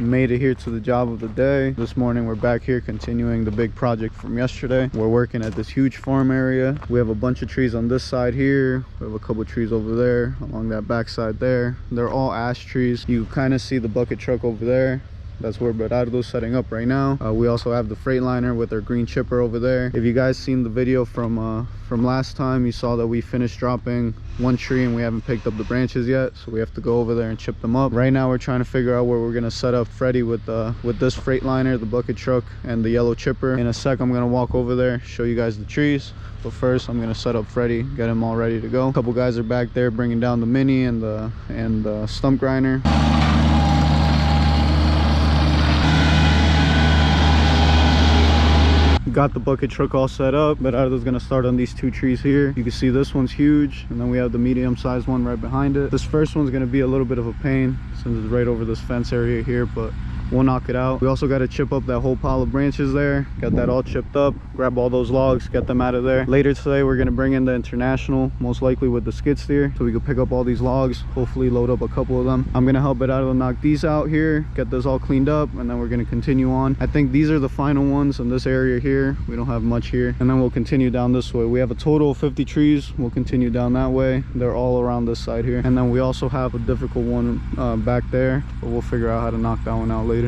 made it here to the job of the day. This morning we're back here continuing the big project from yesterday. We're working at this huge farm area. We have a bunch of trees on this side here. We have a couple trees over there along that back side there. They're all ash trees. You kind of see the bucket truck over there. That's where Berardo's setting up right now. We also have the Freightliner with our green chipper over there. If you guys seen the video from last time, you saw that we finished dropping one tree and we haven't picked up the branches yet, so we have to go over there and chip them up. Right now we're trying to figure out where we're gonna set up Freddy with this Freightliner, the bucket truck, and the yellow chipper. In a sec I'm gonna walk over there, show you guys the trees, but first I'm gonna set up Freddy, get him all ready to go. A couple guys are back there bringing down the mini and the stump grinder. Got the bucket truck all set up. Berardo's gonna start on these two trees here. You can see this one's huge, and then we have the medium-sized one right behind it. This first one's gonna be a little bit of a pain since it's right over this fence area here, but we'll knock it out. We also got to chip up that whole pile of branches there, get that all chipped up, grab all those logs, get them out of there. Later today we're going to bring in the International, most likely with the skid steer, so we can pick up all these logs, hopefully load up a couple of them. I'm going to help Berardo knock these out here, get this all cleaned up, and then we're going to continue on. I think these are the final ones in this area here. We don't have much here, and then we'll continue down this way. We have a total of 50 trees. We'll continue down that way. They're all around this side here, and then we also have a difficult one back there, but we'll figure out how to knock that one out later.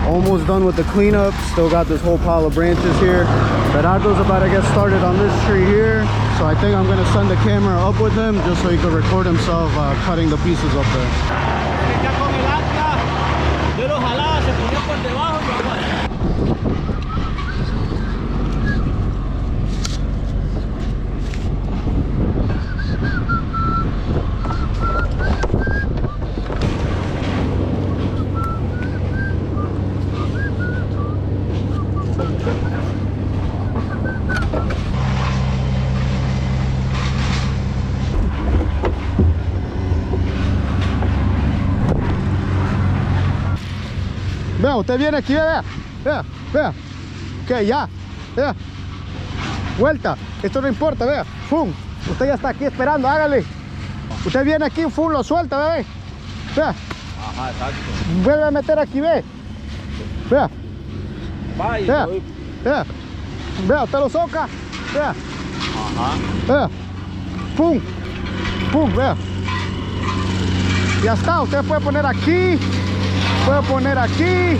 Almost done with the cleanup. Still got this whole pile of branches here. Berardo's about to get started on this tree here, so I think I'm going to send the camera up with him just so he can record himself cutting the pieces up there. Vea, usted viene aquí, vea, vea, vea. Ok, ya, vea. Vuelta, esto no importa, vea. Fum, usted ya está aquí esperando, hágale. Usted viene aquí, fum, lo suelta, ve. Vea. Ajá, exacto. Vuelve a meter aquí, ve. Vea. Vaya, vea, vea. Vea, usted lo soca. Vea. Ajá. Vea. Pum. Pum, vea. Ya está, usted puede poner aquí. Puede poner aquí.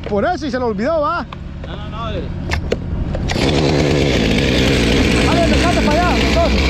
Por eso y se lo olvidó, va. No. Dale, dejate para allá, entonces.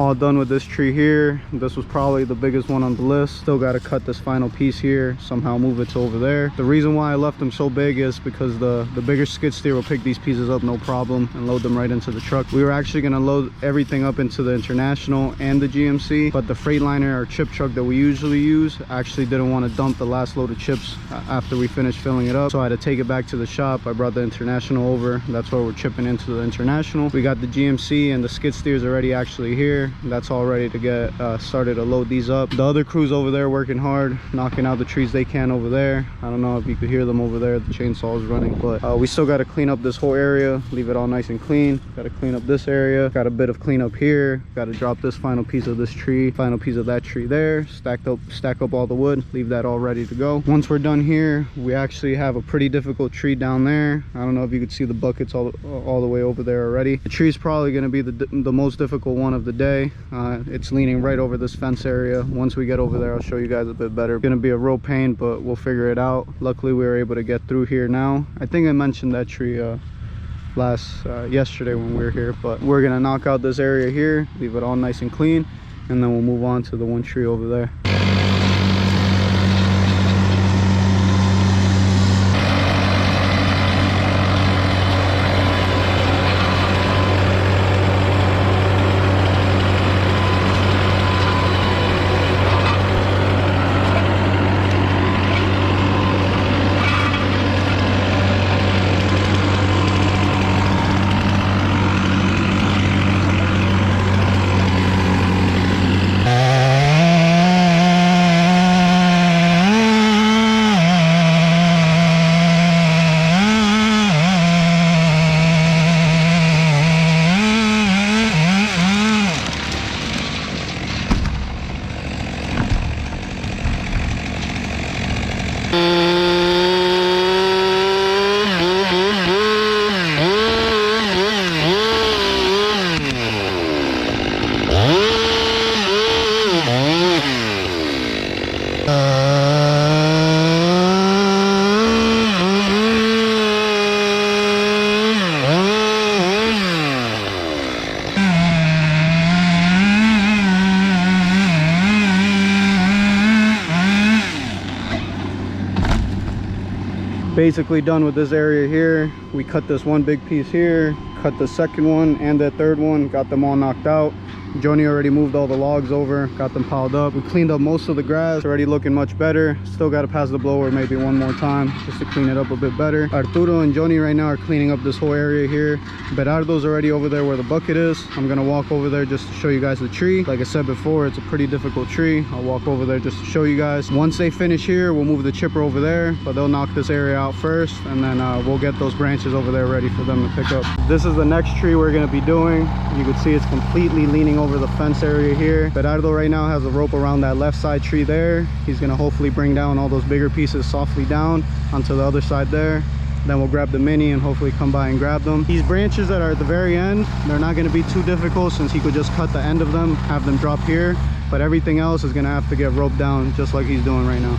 all done with this tree here. This was probably the biggest one on the list. Still got to cut this final piece here, somehow move it to over there. The reason why I left them so big is because the bigger skid steer will pick these pieces up no problem and load them right into the truck. We were actually going to load everything up into the International and the GMC, but the Freightliner, our chip truck that we usually use, actually didn't want to dump the last load of chips after we finished filling it up, so I had to take it back to the shop. I brought the International over. That's why we're chipping into the International. We got the GMC and the skid steers already actually here. That's all ready to get started to load these up. The other crew's over there working hard, knocking out the trees they can over there. I don't know if you could hear them over there, the chainsaw is running, but we still got to clean up this whole area, leave it all nice and clean. Got to clean up this area, got a bit of cleanup here, got to drop this final piece of this tree, final piece of that tree there, stack up all the wood, leave that all ready to go. Once we're done here, we actually have a pretty difficult tree down there. I don't know if you could see the buckets all the way over there already. The tree is probably going to be the most difficult one of the day. It's leaning right over this fence area. Once we get over there, I'll show you guys a bit better. It's going to be a real pain, but we'll figure it out. Luckily, we were able to get through here now. I think I mentioned that tree yesterday when we were here, but we're going to knock out this area here, leave it all nice and clean, and then we'll move on to the one tree over there. Basically done with this area here. We cut this one big piece here, cut the second one and the third one, got them all knocked out. Joni already moved all the logs over, got them piled up. We cleaned up most of the grass, already looking much better. Still got to pass the blower maybe one more time just to clean it up a bit better. Arturo and Joni right now are cleaning up this whole area here. Berardo's already over there where the bucket is. I'm gonna walk over there just to show you guys the tree. Like I said before, it's a pretty difficult tree. I'll walk over there just to show you guys. Once they finish here, we'll move the chipper over there, but they'll knock this area out first, and then we'll get those branches over there ready for them to pick up. This is the next tree we're gonna be doing. You can see it's completely leaning over the fence area here. Berardo right now has a rope around that left side tree there. He's gonna hopefully bring down all those bigger pieces softly down onto the other side there. Then we'll grab the mini and hopefully come by and grab them. These branches that are at the very end, they're not going to be too difficult since he could just cut the end of them, have them drop here, but everything else is going to have to get roped down just like he's doing right now.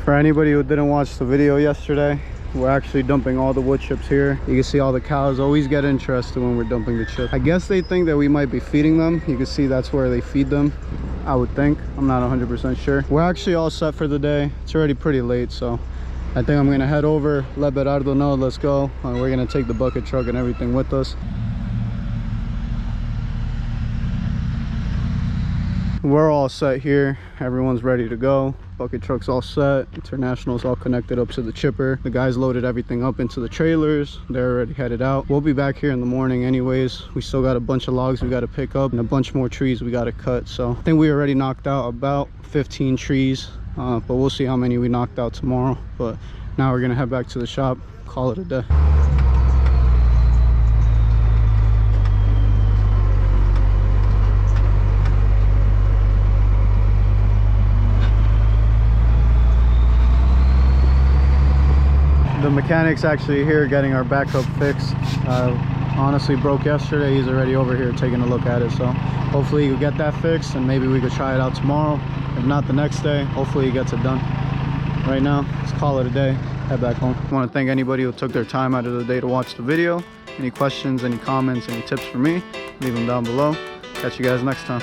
For anybody who didn't watch the video yesterday, we're actually dumping all the wood chips here. You can see all the cows always get interested when we're dumping the chips. I guess they think that we might be feeding them. You can see that's where they feed them, I would think. I'm not 100% sure. We're actually all set for the day. It's already pretty late, so I think I'm gonna head over, let Berardo know, let's go. We're gonna take the bucket truck and everything with us. We're all set here. Everyone's ready to go. Bucket truck's all set. International's all connected up to the chipper. The guys loaded everything up into the trailers. They're already headed out. We'll be back here in the morning anyways. We still got a bunch of logs we got to pick up and a bunch more trees we got to cut. So I think we already knocked out about 15 trees, but we'll see how many we knocked out tomorrow. But now we're gonna head back to the shop, call it a day. The mechanic's actually here getting our backup fixed. Honestly broke yesterday. He's already over here taking a look at it, so hopefully he'll get that fixed and maybe we could try it out tomorrow. If not the next day, hopefully he gets it done. Right now, let's call it a day, head back home. I want to thank anybody who took their time out of the day to watch the video. Any questions, any comments, any tips for me, leave them down below. Catch you guys next time.